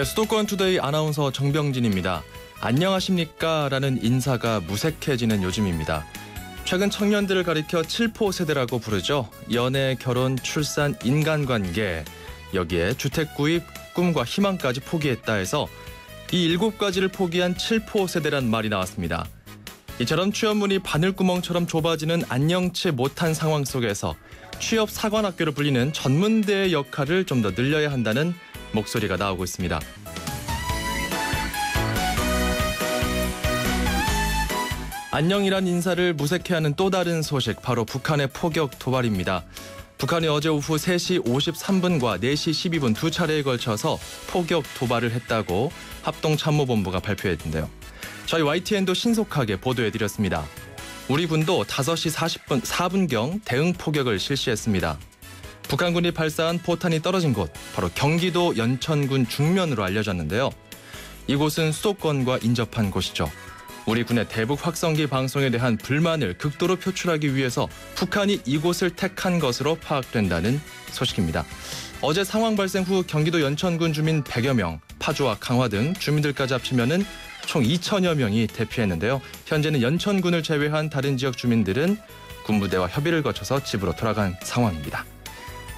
네, 수도권 투데이 아나운서 정병진입니다. 안녕하십니까? 라는 인사가 무색해지는 요즘입니다. 최근 청년들을 가리켜 7포 세대라고 부르죠. 연애, 결혼, 출산, 인간관계, 여기에 주택 구입, 꿈과 희망까지 포기했다 해서 이 7가지를 포기한 7포 세대란 말이 나왔습니다. 이처럼 취업문이 바늘구멍처럼 좁아지는 안녕치 못한 상황 속에서 취업 사관학교로 불리는 전문대의 역할을 좀 더 늘려야 한다는 목소리가 나오고 있습니다. 안녕이란 인사를 무색해하는 또 다른 소식, 바로 북한의 포격 도발입니다. 북한이 어제 오후 3시 53분과 4시 12분 두 차례에 걸쳐서 포격 도발을 했다고 합동참모본부가 발표했는데요. 저희 YTN도 신속하게 보도해드렸습니다. 우리 군도 5시 4분경 대응 포격을 실시했습니다. 북한군이 발사한 포탄이 떨어진 곳, 바로 경기도 연천군 중면으로 알려졌는데요. 이곳은 수도권과 인접한 곳이죠. 우리 군의 대북 확성기 방송에 대한 불만을 극도로 표출하기 위해서 북한이 이곳을 택한 것으로 파악된다는 소식입니다. 어제 상황 발생 후 경기도 연천군 주민 100여 명, 파주와 강화 등 주민들까지 합치면은 총 2천여 명이 대피했는데요. 현재는 연천군을 제외한 다른 지역 주민들은 군부대와 협의를 거쳐서 집으로 돌아간 상황입니다.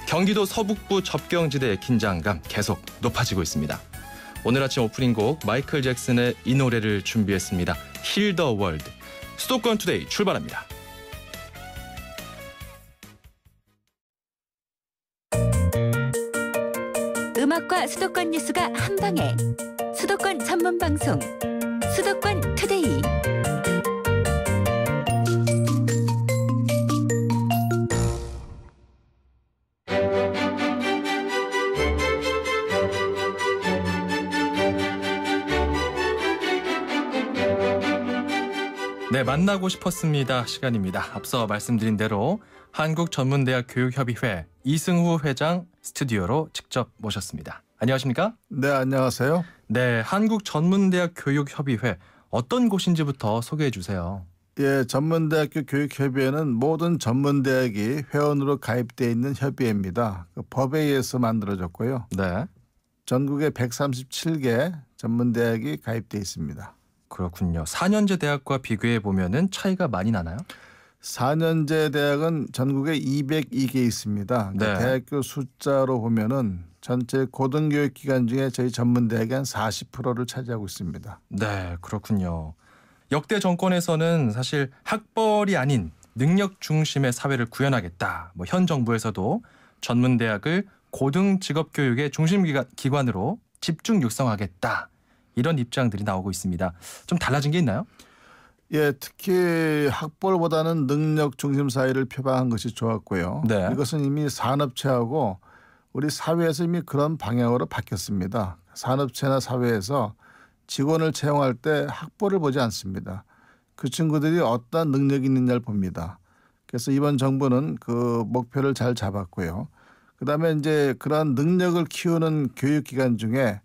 경기도 서북부 접경지대의 긴장감 계속 높아지고 있습니다. 오늘 아침 오프닝 곡 마이클 잭슨의 이 노래를 준비했습니다. Heal the World. 수도권 투데이 출발합니다. 음악과 수도권 뉴스가 한방에. 수도권 전문 방송 수도권 투데이. 네, 만나고 싶었습니다. 시간입니다. 앞서 말씀드린 대로 한국전문대학 교육협의회 이승후 회장 스튜디오로 직접 모셨습니다. 안녕하십니까? 네, 안녕하세요. 네, 한국전문대학 교육협의회 어떤 곳인지부터 소개해 주세요. 예, 전문대학교 교육협의회는 모든 전문대학이 회원으로 가입되어 있는 협의회입니다. 그 법에 의해서 만들어졌고요. 네. 전국에 137개 전문대학이 가입되어 있습니다. 그렇군요. 4년제 대학과 비교해 보면은 차이가 많이 나나요? 4년제 대학은 전국에 202개 있습니다. 네. 그러니까 대학교 숫자로 보면은 전체 고등교육 기관 중에 저희 전문대학이 한 40%를 차지하고 있습니다. 네, 그렇군요. 역대 정권에서는 사실 학벌이 아닌 능력 중심의 사회를 구현하겠다. 현 정부에서도 전문대학을 고등 직업교육의 중심 기관으로 집중 육성하겠다. 이런 입장들이 나오고 있습니다. 좀 달라진 게 있나요? 예, 특히 학벌보다는 능력 중심 사회를 표방한 것이 좋았고요. 네. 이것은 이미 산업체하고 우리 사회에서 이미 그런 방향으로 바뀌었습니다. 산업체나 사회에서 직원을 채용할 때 학벌을 보지 않습니다. 그 친구들이 어떤 능력이 있느냐를 봅니다. 그래서 이번 정부는 그 목표를 잘 잡았고요. 그다음에 이제 그런 능력을 키우는 교육기관 중에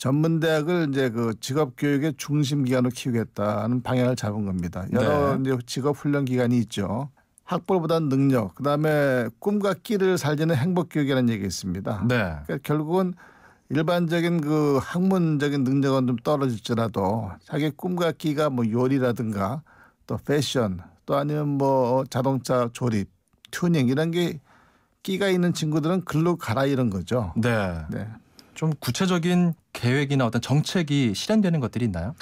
전문대학을 이제 그 직업교육의 중심 기관으로 키우겠다는 방향을 잡은 겁니다. 여러 네. 이제 직업훈련 기관이 있죠. 학벌보다는 능력, 그다음에 꿈과 끼를 살리는 행복교육이라는 얘기가 있습니다. 네. 그러니까 결국은 일반적인 그 학문적인 능력은 좀 떨어질지라도 자기 꿈과 끼가 뭐 요리라든가 또 패션 또 아니면 뭐 자동차 조립, 튜닝 이런 게 끼가 있는 친구들은 글로 가라 이런 거죠. 네. 네. 좀 구체적인 계획이나 어떤 정책이 실현되는 것들이 있나요?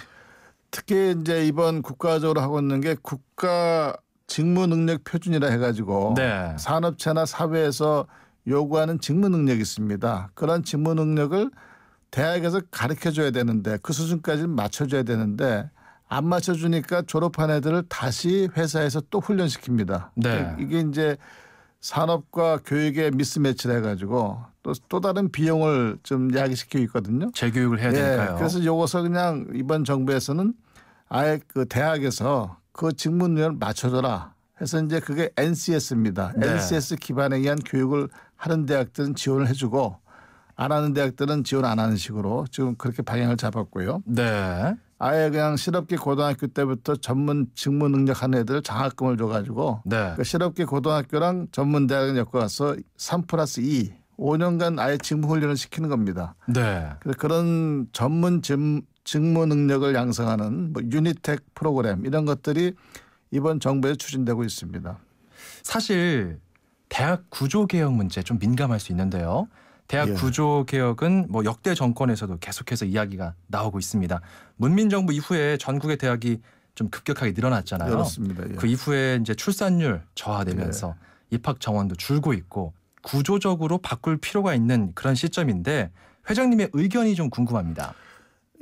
특히 이제 이번 국가적으로 하고 있는 게 국가 직무 능력 표준이라 해가지고 네. 산업체나 사회에서 요구하는 직무 능력이 있습니다. 그런 직무 능력을 대학에서 가르쳐줘야 되는데 그 수준까지는 맞춰줘야 되는데 안 맞춰주니까 졸업한 애들을 다시 회사에서 또 훈련시킵니다. 네. 이게 이제 산업과 교육의 미스매치를 해가지고 또 다른 비용을 좀 야기시키고 있거든요. 재교육을 해야 예, 되니까요. 그래서 요것을 그냥 이번 정부에서는 아예 그 대학에서 그 직무 능력을 맞춰줘라 해서 이제 그게 NCS입니다. 네. NCS 기반에 의한 교육을 하는 대학들은 지원을 해주고 안 하는 대학들은 지원 안 하는 식으로 지금 그렇게 방향을 잡았고요. 네. 아예 그냥 실업계 고등학교 때부터 전문 직무 능력 하는 애들 장학금을 줘가지고 네. 그 실업계 고등학교랑 전문대학을 엮어서 3+2 5년간 아예 직무 훈련을 시키는 겁니다. 네. 그래서 그런 전문 직무 능력을 양성하는 뭐 유니텍 프로그램 이런 것들이 이번 정부에 추진되고 있습니다. 사실 대학 구조 개혁 문제 좀 민감할 수 있는데요. 대학 예. 구조 개혁은 뭐 역대 정권에서도 계속해서 이야기가 나오고 있습니다. 문민정부 이후에 전국의 대학이 좀 급격하게 늘어났잖아요. 그렇습니다. 예. 그 이후에 이제 출산율 저하되면서 입학 정원도 줄고 있고 구조적으로 바꿀 필요가 있는 그런 시점인데 회장님의 의견이 좀 궁금합니다.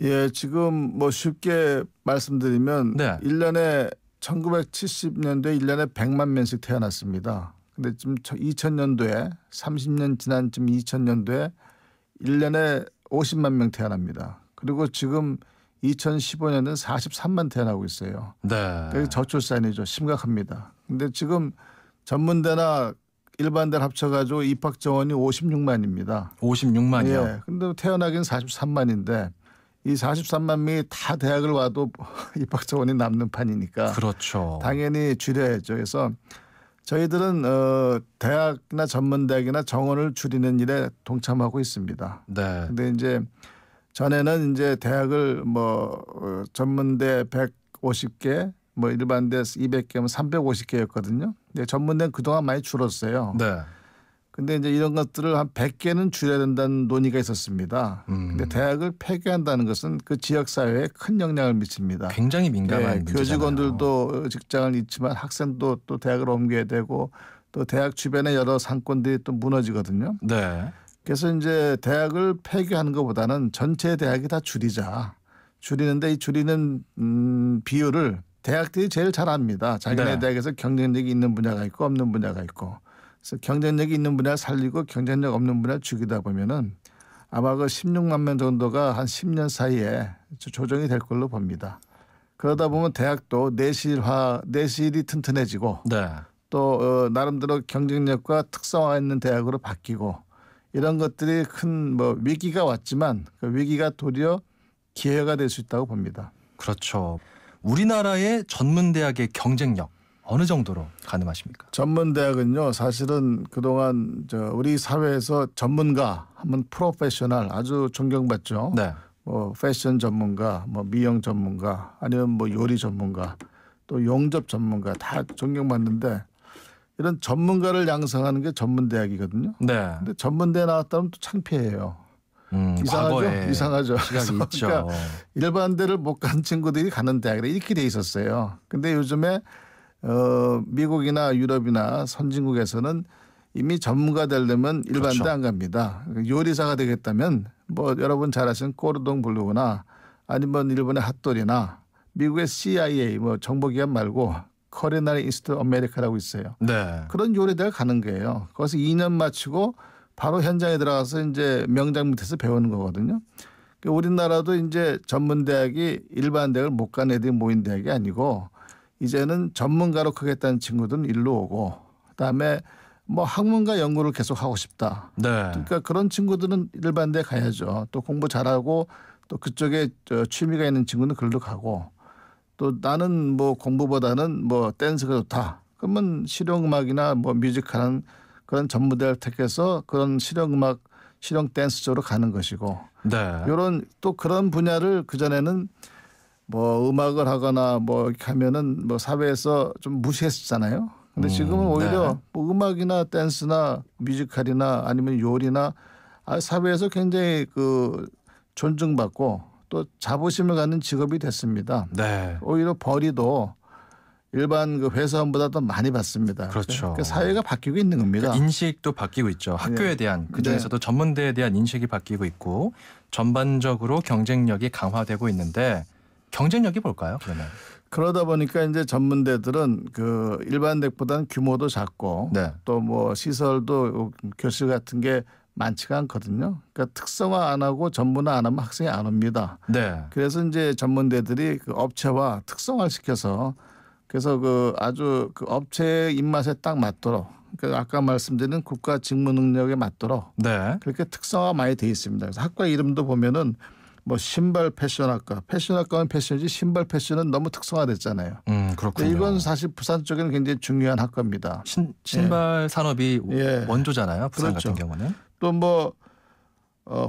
예, 지금 뭐 쉽게 말씀드리면 네. 1년에 1970년도에 1년에 100만 명씩 태어났습니다. 근데 지금 2000년도에 30년 지난 지금 2000년도에 1년에 50만 명 태어납니다. 그리고 지금 2015년은 43만 태어나고 있어요. 네. 그게 저출산이죠. 심각합니다. 근데 지금 전문대나 일반대를 합쳐가지고 입학 정원이 56만입니다. 56만이요. 예. 근데 태어나긴 43만인데 이 43만 명이 다 대학을 와도 입학 정원이 남는 판이니까 그렇죠. 당연히 줄여야죠. 그래서 저희들은 대학이나 전문대학이나 정원을 줄이는 일에 동참하고 있습니다. 네. 근데 이제 전에는 이제 대학을 뭐 전문대 150개, 뭐 일반대 200개면 350개였거든요. 근데 전문대는 그동안 많이 줄었어요. 네. 근데 이제 이런 것들을 한 100개는 줄여야 된다는 논의가 있었습니다. 근데 대학을 폐교한다는 것은 그 지역 사회에 큰 영향을 미칩니다. 굉장히 민감한 예, 문제잖아요. 교직원들도 직장을 잃지만 학생도 또 대학을 옮겨야 되고 또 대학 주변의 여러 상권들이 또 무너지거든요. 네. 그래서 이제 대학을 폐교하는 것보다는 전체 대학이 다 줄이자. 줄이는데 이 줄이는 비율을 대학들이 제일 잘 압니다. 자기네 네. 대학에서 경쟁력이 있는 분야가 있고 없는 분야가 있고. 그래서 경쟁력이 있는 분야를 살리고 경쟁력 없는 분야를 죽이다 보면은 아마 그 16만 명 정도가 한 10년 사이에 조정이 될 걸로 봅니다. 그러다 보면 대학도 내실이 튼튼해지고 네. 또 나름대로 경쟁력과 특성화 있는 대학으로 바뀌고 이런 것들이 큰 뭐 위기가 왔지만 그 위기가 도리어 기회가 될 수 있다고 봅니다. 그렇죠. 우리나라의 전문대학의 경쟁력 어느 정도로 가늠하십니까? 전문대학은요 사실은 그동안 우리 사회에서 전문가 하면 프로페셔널 아주 존경받죠. 네. 뭐 패션 전문가, 뭐 미용 전문가, 아니면 뭐 요리 전문가, 또 용접 전문가 다 존경받는데 이런 전문가를 양성하는 게 전문대학이거든요. 네. 근데 전문대 나왔다면 또 창피해요. 이상하죠? 과거에 이상하죠. 시각이 있죠. 그러니까 일반대를 못 간 친구들이 가는 대학이라 이렇게 돼 있었어요. 근데 요즘에 미국이나 유럽이나 선진국에서는 이미 전문가 되려면 일반대 그렇죠. 안 갑니다. 요리사가 되겠다면 뭐 여러분 잘 아시는 꼬르동 블루나 아니면 일본의 핫도리나 미국의 CIA 뭐 정보기관 말고 커리너리 인스티튜트 아메리카라고 있어요. 네. 그런 요리대를 가는 거예요. 거기서 2년 마치고 바로 현장에 들어가서 이제 명장 밑에서 배우는 거거든요. 우리나라도 이제 전문대학이 일반 대학을 못 간 애들이 모인 대학이 아니고 이제는 전문가로 크겠다는 친구들은 일로 오고 그다음에 뭐 학문과 연구를 계속 하고 싶다. 네. 그러니까 그런 친구들은 일반대 가야죠. 또 공부 잘하고 또 그쪽에 취미가 있는 친구는 글로 가고 또 나는 뭐 공부보다는 뭐 댄스가 좋다. 그러면 실용음악이나 뭐 뮤지컬한 그런 전문대를 택해서 그런 실용음악, 실용 댄스 쪽으로 가는 것이고 네. 이런 또 그런 분야를 그전에는 뭐 음악을 하거나 뭐 이렇게 하면은 뭐 사회에서 좀 무시했었잖아요. 근데 지금은 오히려 네. 뭐 음악이나 댄스나 뮤지컬이나 아니면 요리나 사회에서 굉장히 그 존중받고 또 자부심을 갖는 직업이 됐습니다. 네. 오히려 벌이도 일반 그 회사원보다 더 많이 받습니다. 그렇죠. 그러니까 사회가 바뀌고 있는 겁니다. 인식도 바뀌고 있죠. 학교에 네. 대한 그중에서도 전문대에 대한 인식이 바뀌고 있고 전반적으로 경쟁력이 강화되고 있는데 경쟁력이 뭘까요? 그러면? 그러다 보니까 이제 전문대들은 그 일반 대학보다는 규모도 작고 네. 또 뭐 시설도 교실 같은 게 많지가 않거든요. 그러니까 특성화 안 하고 전문화 안 하면 학생이 안 옵니다. 네. 그래서 이제 전문대들이 그 업체와 특성화를 시켜서 그래서 그 아주 그 업체의 입맛에 딱 맞도록 그러니까 아까 말씀드린 국가 직무 능력에 맞도록 네. 그렇게 특성화 많이 돼 있습니다. 그래서 학과 이름도 보면은 뭐 신발 패션학과, 패션학과는 패션이지 신발 패션은 너무 특성화됐잖아요. 그렇군요. 이건 사실 부산 쪽에는 굉장히 중요한 학과입니다. 신발 산업이 예. 원조잖아요. 부산 그렇죠. 같은 경우는. 또 뭐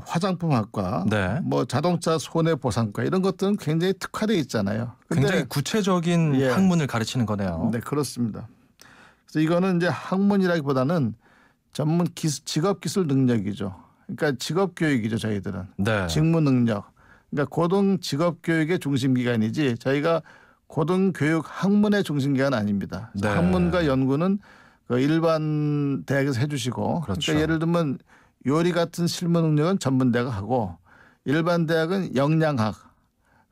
화장품학과, 네. 뭐 자동차 손해보상과 이런 것들은 굉장히 특화되어 있잖아요. 근데 굉장히 구체적인 예. 학문을 가르치는 거네요. 네, 그렇습니다. 그래서 이거는 이제 학문이라기보다는 전문 직업기술 능력이죠. 그러니까 직업교육이죠, 저희들은. 네. 직무 능력. 그러니까 고등 직업교육의 중심기관이지 저희가 고등교육 학문의 중심기관은 아닙니다. 네. 학문과 연구는 그 일반 대학에서 해주시고, 그렇죠. 그러니까 예를 들면 요리 같은 실무 능력은 전문대가 하고 일반 대학은 영양학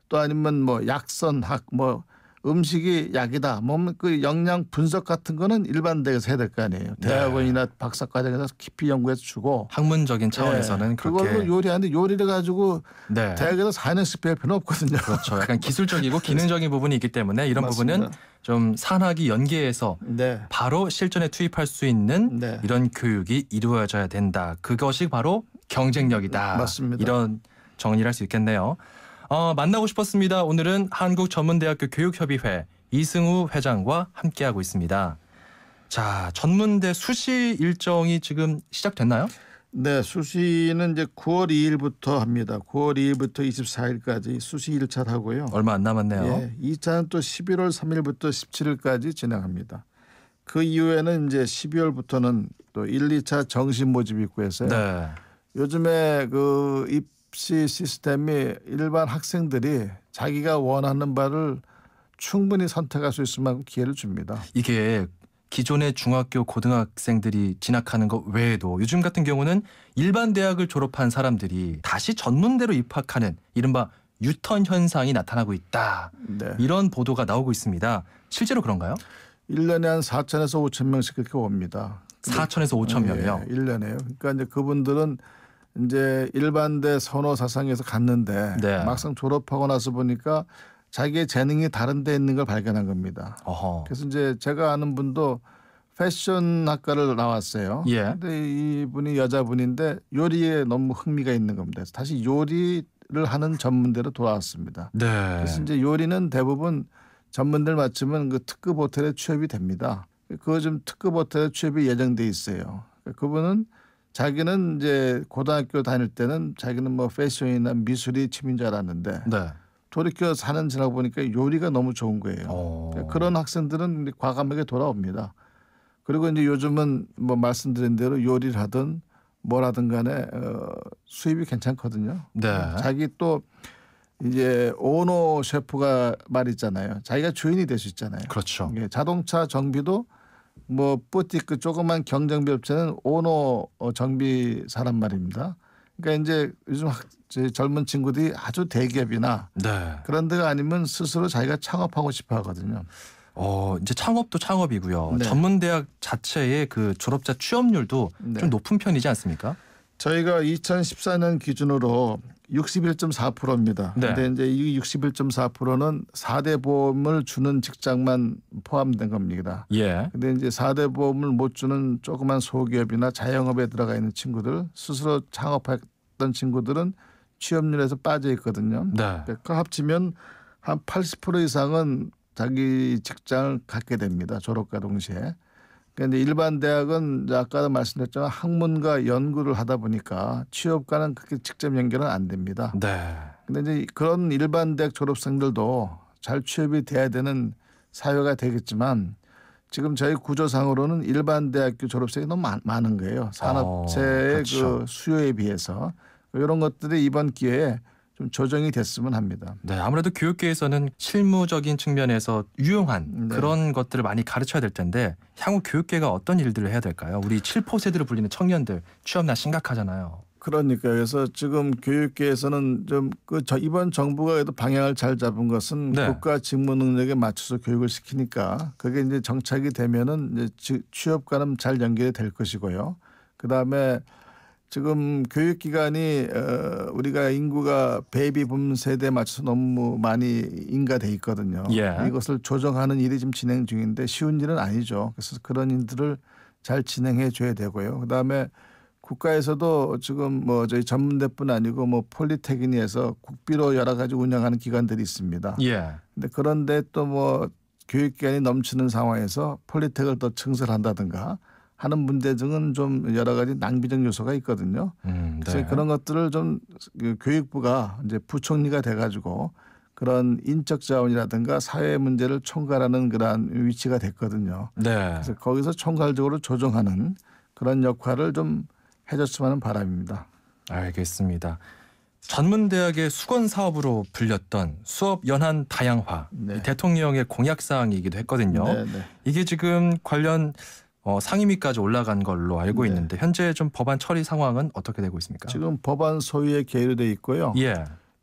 또 아니면 뭐 약선학 뭐 음식이 약이다 뭐 그 영양 분석 같은 거는 일반 대학에서 해야 될 거 아니에요. 대학원이나 박사과정에서 깊이 연구해서 주고 학문적인 차원에서는 그걸로 그렇게 요리하는데 요리를 가지고 네. 대학에서 4년씩 배울 필요는 없거든요. 그렇죠. 약간 기술적이고 기능적인 부분이 있기 때문에 이런 맞습니다. 부분은 좀 산학이 연계해서 네. 바로 실전에 투입할 수 있는 네. 이런 교육이 이루어져야 된다. 그것이 바로 경쟁력이다. 맞습니다. 이런 정리를 할 수 있겠네요. 만나고 싶었습니다. 오늘은 한국전문대학교 교육협의회 이승우 회장과 함께하고 있습니다. 자, 전문대 수시 일정이 지금 시작됐나요? 네, 수시는 이제 9월 2일부터 합니다. 9월 2일부터 24일까지 수시 1차를 하고요. 얼마 안 남았네요. 예, 2차는 또 11월 3일부터 17일까지 진행합니다. 그 이후에는 이제 12월부터는 또 1, 2차 정시 모집이 있고 해서요. 네. 요즘에 그 입시 시스템이 일반 학생들이 자기가 원하는 바를 충분히 선택할 수 있을 만큼 기회를 줍니다. 이게 기존의 중학교 고등학생들이 진학하는 것 외에도 요즘 같은 경우는 일반 대학을 졸업한 사람들이 다시 전문대로 입학하는 이른바 유턴 현상이 나타나고 있다. 네. 이런 보도가 나오고 있습니다. 실제로 그런가요? 1년에 한 4천에서 5천 명씩 그렇게 옵니다. 4천에서 5천 명이요. 1년에요. 그러니까 이제 그분들은 이제 일반대 선호 사상에서 갔는데 네. 막상 졸업하고 나서 보니까 자기의 재능이 다른 데 있는 걸 발견한 겁니다. 어허. 그래서 이제 제가 아는 분도 패션 학과를 나왔어요. 예. 근데 이분이 여자분인데 요리에 너무 흥미가 있는 겁니다. 그래서 다시 요리를 하는 전문대로 돌아왔습니다. 네. 그래서 이제 요리는 대부분 전문대를 마치면 그 특급 호텔에 취업이 됩니다. 그거 좀 특급 호텔에 취업이 예정돼 있어요. 그분은 자기는 이제 고등학교 다닐 때는 자기는 뭐 패션이나 미술이 취미인 줄 알았는데 네. 돌이켜 사는 지나고 보니까 요리가 너무 좋은 거예요. 그런 학생들은 과감하게 돌아옵니다. 그리고 이제 요즘은 뭐 말씀드린 대로 요리를 하든 뭘 하든 간에 수입이 괜찮거든요. 네. 자기 또 이제 오너 셰프가 말 있잖아요. 자기가 주인이 될 수 있잖아요. 그렇죠. 예, 자동차 정비도 뭐 뿌띠크 조그만 경정비 업체는 오너 정비 사람 말입니다. 그러니까 이제 요즘 젊은 친구들이 아주 대기업이나 네. 그런 데가 아니면 스스로 자기가 창업하고 싶어 하거든요. 이제 창업도 창업이고요. 네. 전문대학 자체의 그 졸업자 취업률도 네. 좀 높은 편이지 않습니까? 저희가 2014년 기준으로 61.4%입니다. 네. 근데 이제 이 61.4%는 4대 보험을 주는 직장만 포함된 겁니다. 예. 근데 이제 4대 보험을 못 주는 조그만 소기업이나 자영업에 들어가 있는 친구들, 스스로 창업했던 친구들은 취업률에서 빠져 있거든요. 네. 그 합치면 한 80% 이상은 자기 직장을 갖게 됩니다. 졸업과 동시에. 그런데 일반 대학은 이제 아까도 말씀드렸지만 학문과 연구를 하다 보니까 취업과는 그렇게 직접 연결은 안 됩니다. 네. 근데 이제 그런 일반 대학 졸업생들도 잘 취업이 돼야 되는 사회가 되겠지만 지금 저희 구조상으로는 일반 대학교 졸업생이 너무 많은 거예요. 산업체의 그렇죠. 그 수요에 비해서 이런 것들이 이번 기회에 좀 조정이 됐으면 합니다. 네, 아무래도 교육계에서는 실무적인 측면에서 유용한 네. 그런 것들을 많이 가르쳐야 될 텐데 향후 교육계가 어떤 일들을 해야 될까요? 우리 7포 세대로 불리는 청년들 취업난 심각하잖아요. 그러니까 그래서 지금 교육계에서는 좀 이번 정부가 그래도 방향을 잘 잡은 것은 네. 국가 직무 능력에 맞춰서 교육을 시키니까 그게 이제 정착이 되면은 이제 취업과는 잘 연결이 될 것이고요. 그 다음에 지금 교육기관이 우리가 인구가 베이비붐 세대에 맞춰서 너무 많이 인가돼 있거든요. 예. 이것을 조정하는 일이 지금 진행 중인데 쉬운 일은 아니죠. 그래서 그런 일들을 잘 진행해 줘야 되고요. 그다음에 국가에서도 지금 뭐 저희 전문대뿐 아니고 뭐 폴리테크닉에서 국비로 여러 가지 운영하는 기관들이 있습니다. 예. 근데 그런데 또 뭐 교육기관이 넘치는 상황에서 폴리텍을 더 증설한다든가 하는 문제 등은 좀 여러 가지 낭비적 요소가 있거든요. 그래서 네. 그런 것들을 좀 교육부가 이제 부총리가 돼가지고 그런 인적 자원이라든가 사회 문제를 총괄하는 그러한 위치가 됐거든요. 네. 그래서 거기서 총괄적으로 조정하는 그런 역할을 좀 해줬으면 하는 바람입니다. 알겠습니다. 전문대학의 수건 사업으로 불렸던 수업 연한 다양화, 네. 이 대통령의 공약 사항이기도 했거든요. 네, 네. 이게 지금 관련 상임위까지 올라간 걸로 알고 네. 있는데 현재 좀 법안 처리 상황은 어떻게 되고 있습니까? 지금 법안 소위에 계류돼 있고요. 예.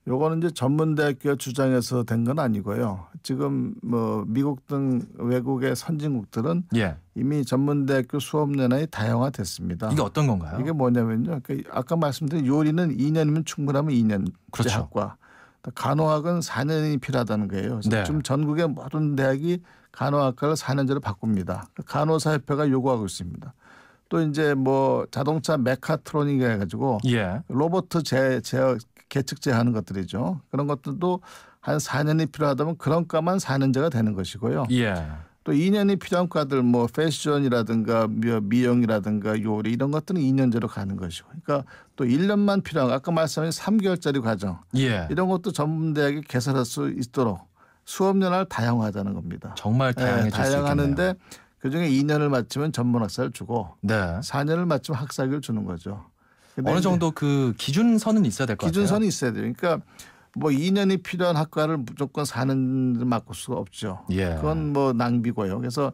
요거는 이제 전문대학교 주장에서 된 건 아니고요. 지금 뭐 미국 등 외국의 선진국들은 예. 이미 전문대학교 수업 연한이 다양화됐습니다. 이게 어떤 건가요? 이게 뭐냐면요. 아까 말씀드린 요리는 2년이면 충분하면 2년제 그렇죠. 학과. 간호학은 4년이 필요하다는 거예요. 그래서 네. 지금 전국의 모든 대학이 간호학과를 4년제로 바꿉니다. 간호사협회가 요구하고 있습니다. 또 이제 뭐 자동차 메카트로닉 해가지고 예. 로봇 계측제하는 것들이죠. 그런 것들도 한 4년이 필요하다면 그런 과만 4년제가 되는 것이고요. 예. 또 2년이 필요한 과들 뭐 패션이라든가 미용이라든가 요리 이런 것들은 2년제로 가는 것이고. 그러니까 또 1년만 필요한 아까 말씀하신 3개월짜리 과정 예. 이런 것도 전문대학이 개설할 수 있도록 수업 연한을 다양화하자는 겁니다. 정말 다양해질 수 있겠네요. 다양하는데 그중에 2년을 마치면 전문학사를 주고 네. 4년을 마치면 학사학위를 주는 거죠. 근데 어느 이제 정도 그 기준선은 있어야 될 것 같아요. 기준선이 있어야 돼요. 그러니까 뭐 2년이 필요한 학과를 무조건 4년을 맡을 수가 없죠. 예. 그건 뭐 낭비고요. 그래서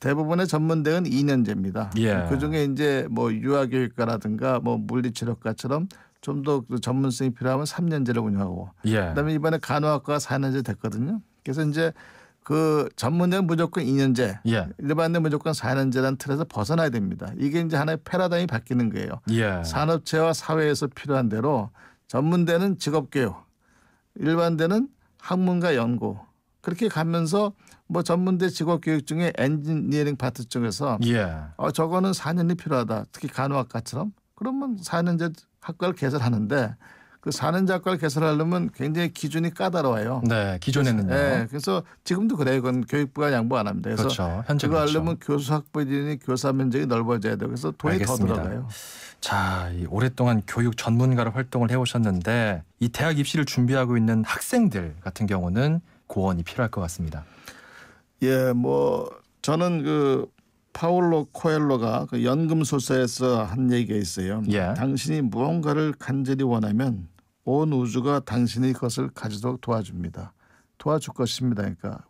대부분의 전문대는 2년제입니다. 예. 그중에 이제 뭐 유아교육과라든가 뭐 물리치료과처럼 좀 더 전문성이 필요하면 3년제를 운영하고 예. 그다음에 이번에 간호학과가 4년제 됐거든요. 그래서 이제 그 전문대는 무조건 2년제, 예. 일반대는 무조건 4년제라는 틀에서 벗어나야 됩니다. 이게 이제 하나의 패러다임이 바뀌는 거예요. 예. 산업체와 사회에서 필요한 대로 전문대는 직업교육, 일반대는 학문과 연구 그렇게 가면서 뭐 전문대 직업교육 중에 엔지니어링 파트 쪽에서 예. 저거는 4년이 필요하다. 특히 간호학과처럼 그러면 4년제 학과를 개설하는데 그 4년제 학과를 개설하려면 굉장히 기준이 까다로워요. 네. 기존에는요. 네, 그래서 지금도 그래요. 그건 교육부가 양보 안 합니다. 그래서 그렇죠. 현재 그거 그렇죠. 하려면 교수 학부진이 교사 면적이 넓어져야 돼요. 그래서 돈이 알겠습니다. 더 들어가요. 자, 이 오랫동안 교육 전문가로 활동을 해오셨는데 이 대학 입시를 준비하고 있는 학생들 같은 경우는 고언이 필요할 것 같습니다. 예, 뭐 저는 그 파울로 코엘로가 그 연금술사에서 한 얘기가 있어요. 예. 당신이 무언가를 간절히 원하면 온 우주가 당신의 것을 가지도록 도와줍니다. 도와줄 것입니다. 그러니까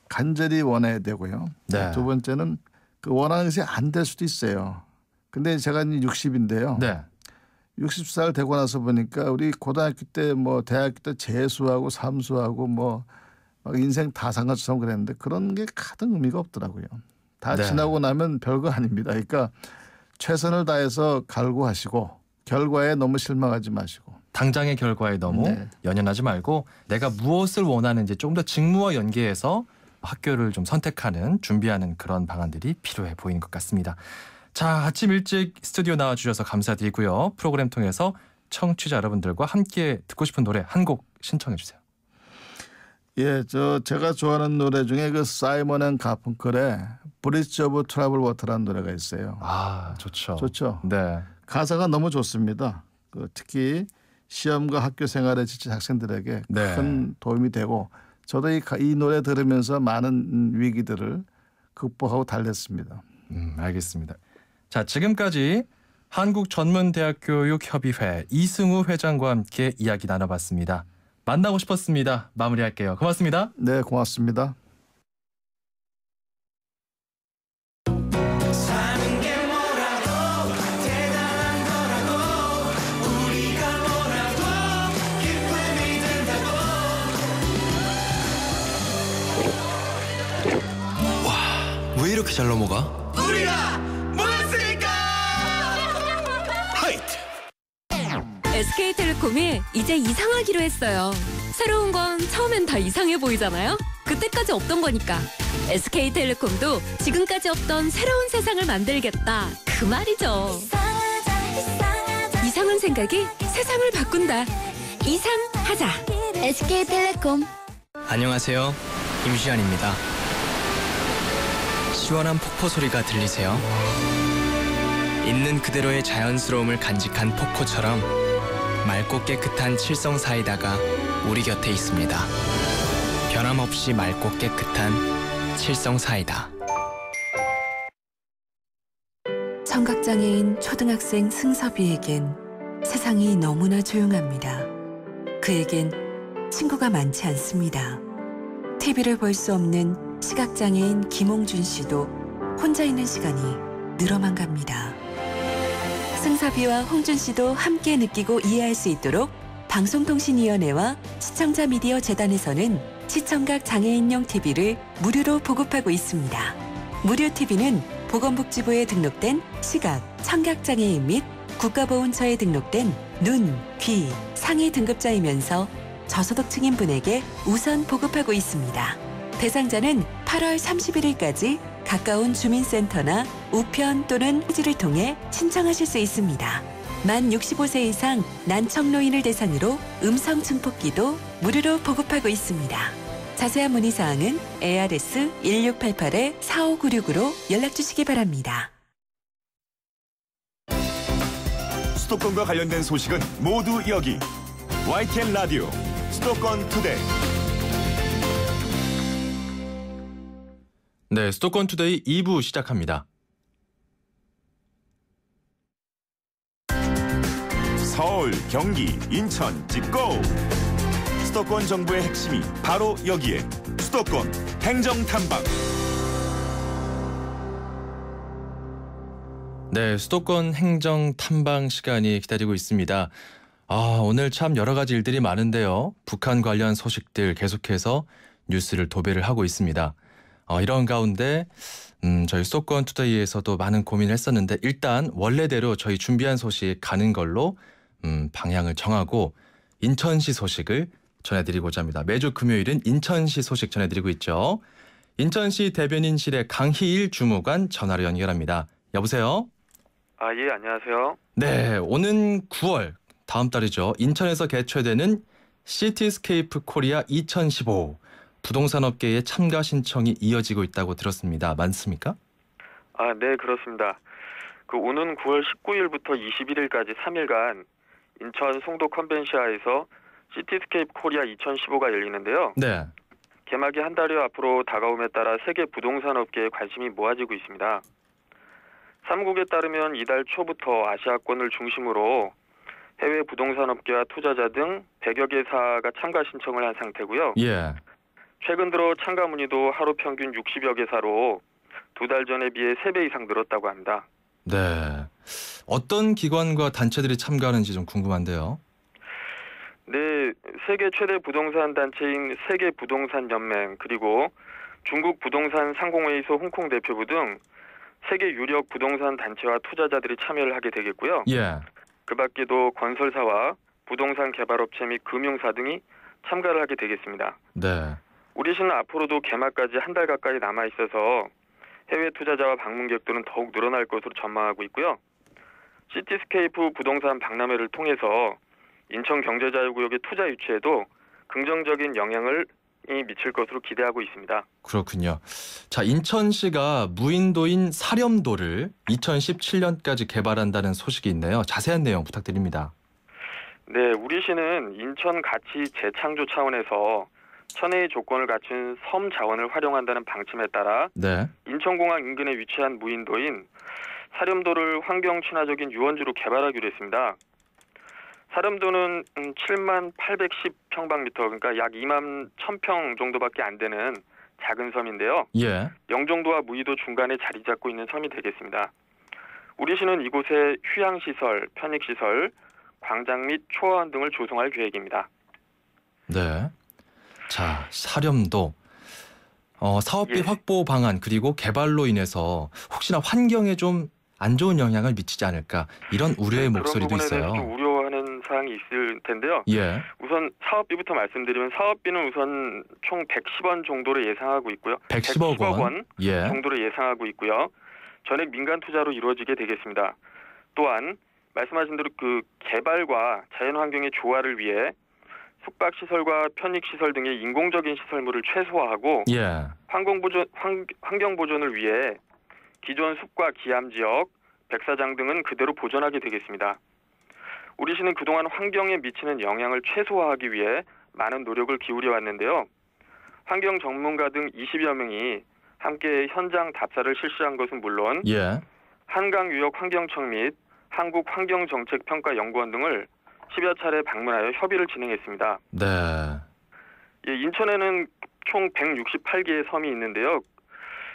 간절히 원해야 되고요. 네. 두 번째는 그 원하는 것이 안 될 수도 있어요. 근데 제가 이제 60인데요. 네. 60살 되고 나서 보니까 우리 고등학교 때 뭐 대학교 때 재수하고 삼수하고 뭐 막 인생 다 산 것처럼 그랬는데 그런 게 가장 의미가 없더라고요. 다 네. 지나고 나면 별거 아닙니다. 그러니까 최선을 다해서 갈구하시고 결과에 너무 실망하지 마시고. 당장의 결과에 너무 네. 연연하지 말고 내가 무엇을 원하는지 좀 더 직무와 연계해서 학교를 좀 선택하는 준비하는 그런 방안들이 필요해 보이는 것 같습니다. 자, 아침 일찍 스튜디오 나와주셔서 감사드리고요. 프로그램 통해서 청취자 여러분들과 함께 듣고 싶은 노래 한 곡 신청해 주세요. 예, 제가 좋아하는 노래 중에 그 사이먼 앤 가펑클의 브릿지 오브 트러블 워터라는 노래가 있어요. 아, 좋죠. 좋죠. 네. 가사가 너무 좋습니다. 특히 시험과 학교 생활에 지친 학생들에게 네. 큰 도움이 되고 저도 이 노래 들으면서 많은 위기들을 극복하고 달렸습니다. 알겠습니다. 자, 지금까지 한국전문대학교육협의회 이승우 회장과 함께 이야기 나눠봤습니다. 만나고 싶었습니다. 마무리할게요. 고맙습니다. 네, 고맙습니다. 왜 이렇게 잘 넘어가? 우리가 모였으니까. 하이트. SK텔레콤이 이제 이상하기로 했어요. 새로운 건 처음엔 다 이상해 보이잖아요. 그때까지 없던 거니까. SK텔레콤도 지금까지 없던 새로운 세상을 만들겠다. 그 말이죠. 이상한 생각이 세상을 바꾼다. 이상하자. SK텔레콤. 안녕하세요. 임시안입니다. 시원한 폭포 소리가 들리세요? 있는 그대로의 자연스러움을 간직한 폭포처럼 맑고 깨끗한 칠성 사이다가 우리 곁에 있습니다. 변함없이 맑고 깨끗한 칠성 사이다. 청각장애인 초등학생 승섭이에겐 세상이 너무나 조용합니다. 그에겐 친구가 많지 않습니다. TV를 볼 수 없는 시각장애인 김홍준 씨도 혼자 있는 시간이 늘어만 갑니다. 승섭이와 홍준 씨도 함께 느끼고 이해할 수 있도록 방송통신위원회와 시청자 미디어 재단에서는 시청각 장애인용 TV를 무료로 보급하고 있습니다. 무료 TV는 보건복지부에 등록된 시각, 청각장애인 및 국가보훈처에 등록된 눈, 귀, 상해 등급자이면서 저소득층인 분에게 우선 보급하고 있습니다. 대상자는 8월 31일까지 가까운 주민센터나 우편 또는 후지를 통해 신청하실 수 있습니다. 만 65세 이상 난청노인을 대상으로 음성 증폭기도 무료로 보급하고 있습니다. 자세한 문의사항은 ARS 1688-4596으로 연락주시기 바랍니다. 수도권과 관련된 소식은 모두 여기 YTN 라디오 수도권 투데이. 네, 수도권 투데이 2부 시작합니다. 서울, 경기, 인천 찍고 수도권 정부의 핵심이 바로 여기에 수도권 행정탐방. 네, 수도권 행정 탐방 시간이 기다리고 있습니다. 오늘 참 여러 가지 일들이 많은데요. 북한 관련 소식들 계속해서 뉴스를 도배를 하고 있습니다. 이런 가운데 저희 수도권 투데이에서도 많은 고민을 했었는데 일단 원래대로 저희 준비한 소식 가는 걸로 방향을 정하고 인천시 소식을 전해드리고자 합니다. 매주 금요일은 인천시 소식 전해드리고 있죠. 인천시 대변인실의 강희일 주무관 전화로 연결합니다. 여보세요? 예, 안녕하세요. 네, 오는 9월 다음 달이죠. 인천에서 개최되는 시티스케이프 코리아 2015 부동산 업계의 참가 신청이 이어지고 있다고 들었습니다. 맞습니까? 네, 그렇습니다. 오는 9월 19일부터 21일까지 3일간 인천 송도 컨벤시아에서 시티스케이프 코리아 2015가 열리는데요. 네. 개막이 한 달여 앞으로 다가옴에 따라 세계 부동산 업계에 관심이 모아지고 있습니다. 삼국에 따르면 이달 초부터 아시아권을 중심으로 해외 부동산 업계와 투자자 등 100여 개사가 참가 신청을 한 상태고요. 예. 최근 들어 참가 문의도 하루 평균 60여 개사로 두 달 전에 비해 3배 이상 늘었다고 합니다. 네. 어떤 기관과 단체들이 참가하는지 좀 궁금한데요. 네, 세계 최대 부동산 단체인 세계 부동산 연맹 그리고 중국 부동산 상공회의소 홍콩 대표부 등 세계 유력 부동산 단체와 투자자들이 참여를 하게 되겠고요. 예. 그 밖에도 건설사와 부동산 개발업체 및 금융사 등이 참가를 하게 되겠습니다. 네. 우리 시는 앞으로도 개막까지 한 달 가까이 남아 있어서 해외 투자자와 방문객들은 더욱 늘어날 것으로 전망하고 있고요. 시티스케이프 부동산 박람회를 통해서 인천 경제자유구역의 투자 유치에도 긍정적인 영향을 미칠 것으로 기대하고 있습니다. 그렇군요. 자, 인천시가 무인도인 사렴도를 2017년까지 개발한다는 소식이 있네요. 자세한 내용 부탁드립니다. 네, 우리 시는 인천 가치 재창조 차원에서 천혜의 조건을 갖춘 섬 자원을 활용한다는 방침에 따라 네. 인천공항 인근에 위치한 무인도인 사렴도를 환경 친화적인 유원지로 개발하기로 했습니다. 사렴도는 7만 810평방미터, 그러니까 약 2만 1000평 정도밖에 안 되는 작은 섬인데요. 예. 영종도와 무의도 중간에 자리 잡고 있는 섬이 되겠습니다. 우리 시는 이곳에 휴양시설, 편익시설, 광장 및 초원 등을 조성할 계획입니다. 네. 자, 사렴도. 사업비 확보 방안 그리고 개발로 인해서 혹시나 환경에 좀 안 좋은 영향을 미치지 않을까 이런 우려의 목소리도 있어요. 그런 부분에 대해서 좀 우려하는 사항이 있을 텐데요. 예. 우선 사업비부터 말씀드리면 사업비는 우선 총 110원 정도로 예상하고 있고요. 110억 원 예. 정도로 예상하고 있고요. 전액 민간 투자로 이루어지게 되겠습니다. 또한 말씀하신 대로 그 개발과 자연환경의 조화를 위해 숙박시설과 편익시설 등의 인공적인 시설물을 최소화하고 예. 환경 보존을 위해 기존 숲과 기암지역, 백사장 등은 그대로 보존하게 되겠습니다. 우리 시는 그동안 환경에 미치는 영향을 최소화하기 위해 많은 노력을 기울여 왔는데요. 환경 전문가 등 20여 명이 함께 현장 답사를 실시한 것은 물론 예. 한강유역 환경청 및 한국환경정책평가연구원 등을 10여 차례 방문하여 협의를 진행했습니다. 네. 예, 인천에는 총 168개의 섬이 있는데요.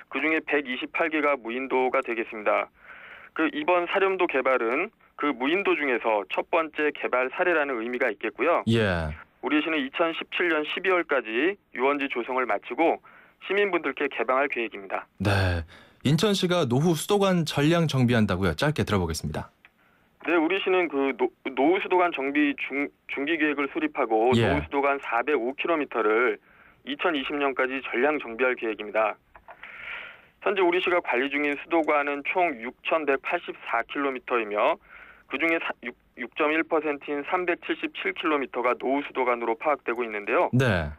그중에 128개가 무인도가 되겠습니다. 이번 사령도 개발은 그 무인도 중에서 첫 번째 개발 사례라는 의미가 있겠고요. 예. 우리 시는 2017년 12월까지 유원지 조성을 마치고 시민분들께 개방할 계획입니다. 네. 인천시가 노후 수도관 전량 정비한다고요. 짧게 들어보겠습니다. 네, 우리 시는 노후 수도관 정비 중기 계획을 수립하고 예. 노후 수도관 405km를 2020년까지 전량 정비할 계획입니다. 현재 우리 시가 관리 중인 수도관은 총 6,184km이며 그중에 6.1%인 377km가 노후 수도관으로 파악되고 있는데요. 네.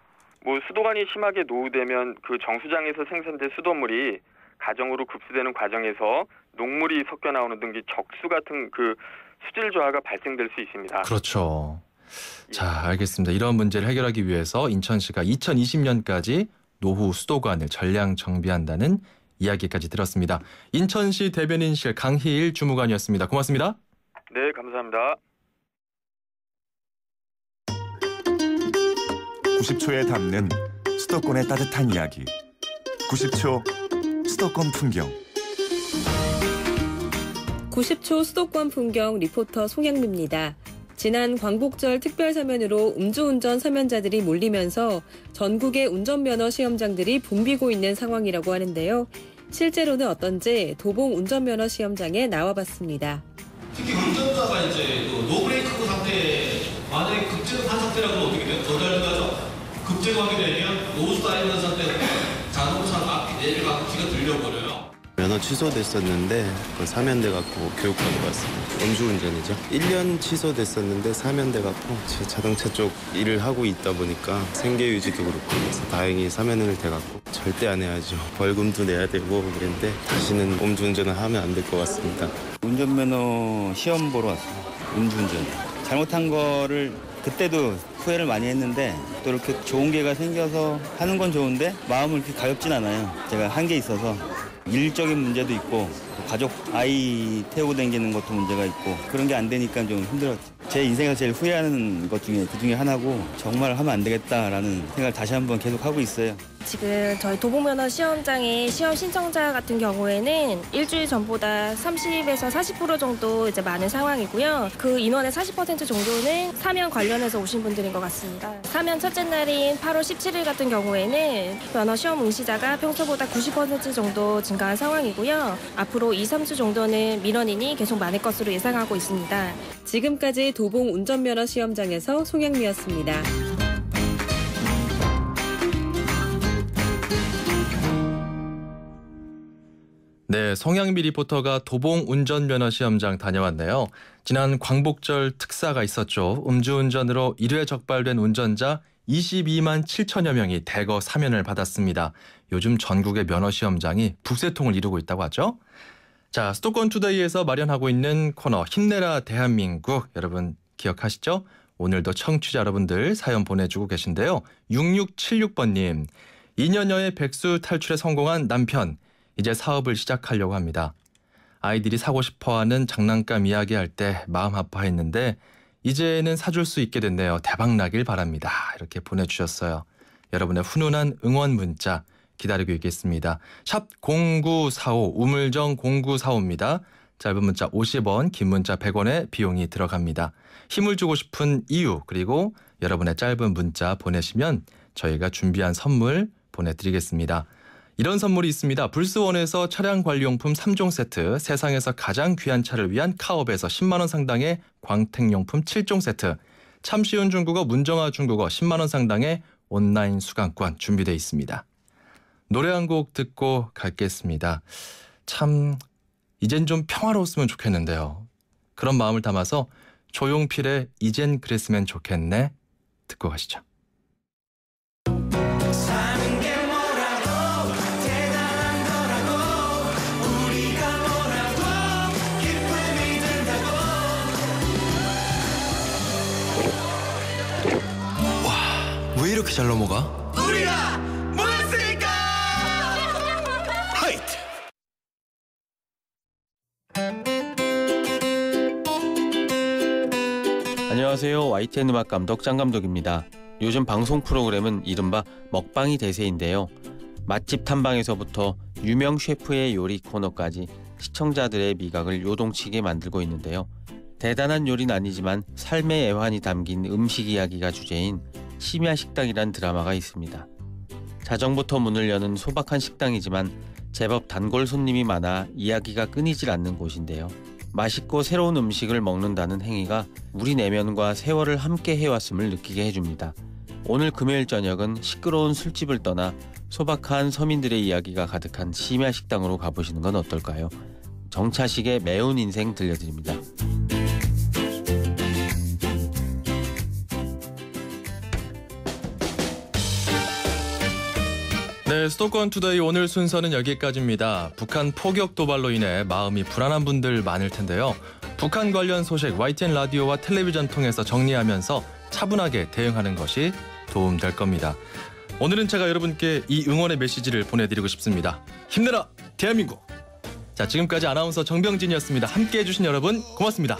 수도관이 심하게 노후되면 그 정수장에서 생산된 수돗물이 가정으로 급수되는 과정에서 녹물이 섞여 나오는 등 적수 같은 수질 저하가 발생될 수 있습니다. 그렇죠. 자, 알겠습니다. 이런 문제를 해결하기 위해서 인천시가 2020년까지 노후 수도관을 전량 정비한다는 이야기까지 들었습니다. 인천시 대변인실 강희일 주무관이었습니다. 고맙습니다. 네, 감사합니다. 90초에 담는 수도권의 따뜻한 이야기. 90초 수도권 풍경. 90초 수도권 풍경 리포터 송영미입니다. 지난 광복절 특별사면으로 음주운전 사면자들이 몰리면서 전국의 운전면허 시험장들이 붐비고 있는 상황이라고 하는데요. 실제로는 어떤지 도봉 운전면허 시험장에 나와봤습니다. 특히 운전자가 노브레이크 상태에 만약에 급제동한 상태라고 어떻게 돼요? 더 달려가죠? 급제동하게 되면 노수도 아니는 상태에 자동차가 앞이 내리가 뒤가 들려버려요. 면허 취소됐었는데 그걸 사면돼 갖고 교육받으러 왔습니다. 음주운전이죠. 1년 취소됐었는데 사면돼 갖고 자동차 쪽 일을 하고 있다 보니까 생계 유지도 그렇고 그래서 다행히 사면을 돼 갖고 절대 안 해야죠. 벌금도 내야 되고 그랬는데 다시는 음주운전을 하면 안 될 것 같습니다. 운전면허 시험 보러 왔습니다. 음주운전. 잘못한 거를 그때도 후회를 많이 했는데 또 이렇게 좋은 기회가 생겨서 하는 건 좋은데 마음은 그렇게 가볍진 않아요. 제가 한 게 있어서 일적인 문제도 있고 가족 아이 태우고 다니는 것도 문제가 있고 그런 게 안 되니까 좀 힘들었죠. 제 인생에서 제일 후회하는 것 중에 그중에 하나고 정말 하면 안 되겠다라는 생각을 다시 한번 계속 하고 있어요. 지금 저희 도봉면허 시험장의 시험 신청자 같은 경우에는 일주일 전보다 30에서 40% 정도 이제 많은 상황이고요. 그 인원의 40% 정도는 사면 관련해서 오신 분들인 것 같습니다. 사면 첫째 날인 8월 17일 같은 경우에는 면허 시험 응시자가 평소보다 90% 정도 증가한 상황이고요. 앞으로 2, 3주 정도는 민원인이 계속 많을 것으로 예상하고 있습니다. 지금까지 도봉 운전면허 시험장에서 송영미였습니다. 네, 송영미 리포터가 도봉 운전면허 시험장 다녀왔네요. 지난 광복절 특사가 있었죠. 음주운전으로 1회 적발된 운전자 22만 7천여 명이 대거 사면을 받았습니다. 요즘 전국의 면허 시험장이 북새통을 이루고 있다고 하죠. 자, 수도권 투데이에서 마련하고 있는 코너 힘내라 대한민국 여러분 기억하시죠? 오늘도 청취자 여러분들 사연 보내주고 계신데요. 6676번님, 2년여의 백수 탈출에 성공한 남편. 이제 사업을 시작하려고 합니다. 아이들이 사고 싶어하는 장난감 이야기할 때 마음 아파했는데 이제는 사줄 수 있게 됐네요. 대박 나길 바랍니다. 이렇게 보내주셨어요. 여러분의 훈훈한 응원 문자 기다리고 있겠습니다. 샵 0945 우물정 0945입니다. 짧은 문자 50원, 긴 문자 100원의 비용이 들어갑니다. 힘을 주고 싶은 이유 그리고 여러분의 짧은 문자 보내시면 저희가 준비한 선물 보내드리겠습니다. 이런 선물이 있습니다. 불스원에서 차량 관리용품 3종 세트, 세상에서 가장 귀한 차를 위한 카옵에서 10만 원 상당의 광택용품 7종 세트, 참 쉬운 중국어 문정아 중국어 10만 원 상당의 온라인 수강권 준비되어 있습니다. 노래 한 곡 듣고 갈겠습니다. 참 이젠 좀 평화로웠으면 좋겠는데요. 그런 마음을 담아서 조용필의 이젠 그랬으면 좋겠네 듣고 가시죠. 사는 게 뭐라고 대단한 거라고 우리가 뭐라고 기쁨이 든다고. 와, 왜 이렇게 잘 넘어가? 우리가 뭐였으니까. 하이트! 안녕하세요. YTN 음악 감독 짱 감독입니다. 요즘 방송 프로그램은 이른바 먹방이 대세인데요. 맛집 탐방에서부터 유명 셰프의 요리 코너까지 시청자들의 미각을 요동치게 만들고 있는데요. 대단한 요리는 아니지만 삶의 애환이 담긴 음식 이야기가 주제인 심야 식당이란 드라마가 있습니다. 자정부터 문을 여는 소박한 식당이지만 제법 단골 손님이 많아 이야기가 끊이질 않는 곳인데요. 맛있고 새로운 음식을 먹는다는 행위가 우리 내면과 세월을 함께 해왔음을 느끼게 해줍니다. 오늘 금요일 저녁은 시끄러운 술집을 떠나 소박한 서민들의 이야기가 가득한 심야 식당으로 가보시는 건 어떨까요? 정차식의 매운 인생 들려드립니다. 네, 수도권 투데이 오늘 순서는 여기까지입니다. 북한 포격 도발로 인해 마음이 불안한 분들 많을 텐데요. 북한 관련 소식 YTN 라디오와 텔레비전 통해서 정리하면서 차분하게 대응하는 것이 도움될 겁니다. 오늘은 제가 여러분께 이 응원의 메시지를 보내드리고 싶습니다. 힘내라 대한민국! 자, 지금까지 아나운서 정병진이었습니다. 함께해 주신 여러분 고맙습니다.